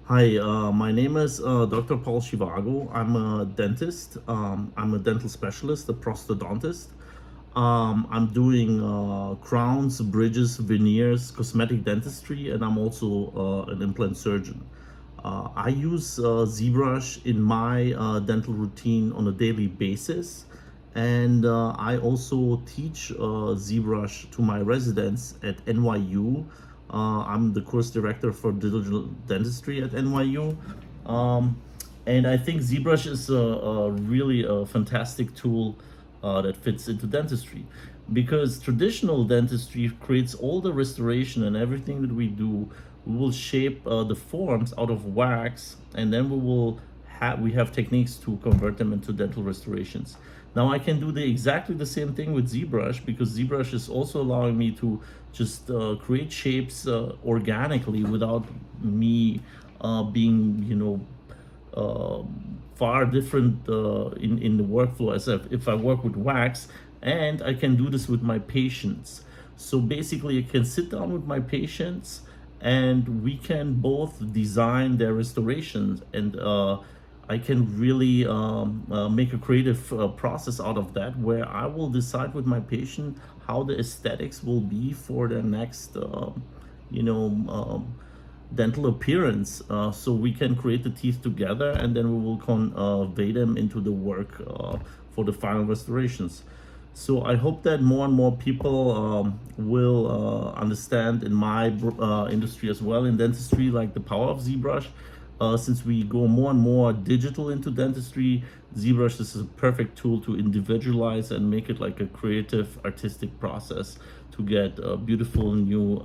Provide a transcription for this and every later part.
Hi, my name is Dr. Paul Zhivago. I'm a dentist. I'm a dental specialist, a prosthodontist. I'm doing crowns, bridges, veneers, cosmetic dentistry, and I'm also an implant surgeon. I use ZBrush in my dental routine on a daily basis, and I also teach ZBrush to my residents at NYU. I'm the course director for digital dentistry at NYU. Um, and I think ZBrush is a really a fantastic tool that fits into dentistry, because traditional dentistry creates all the restoration and everything that we do. We will shape the forms out of wax, and then we have techniques to convert them into dental restorations. Now I can do exactly the same thing with ZBrush, because ZBrush is also allowing me to just create shapes organically without me being, far different in the workflow as if I work with wax, and I can do this with my patients. So basically, I can sit down with my patients and we can both design their restorations, and I can really make a creative process out of that, where I will decide with my patient how the aesthetics will be for their next you know dental appearance, so we can create the teeth together, and then we will convey them into the work for the final restorations. So I hope that more and more people will understand in my industry as well, in dentistry, like the power of ZBrush. Since we go more and more digital into dentistry, ZBrush is a perfect tool to individualize and make it like a creative, artistic process to get beautiful new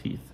teeth.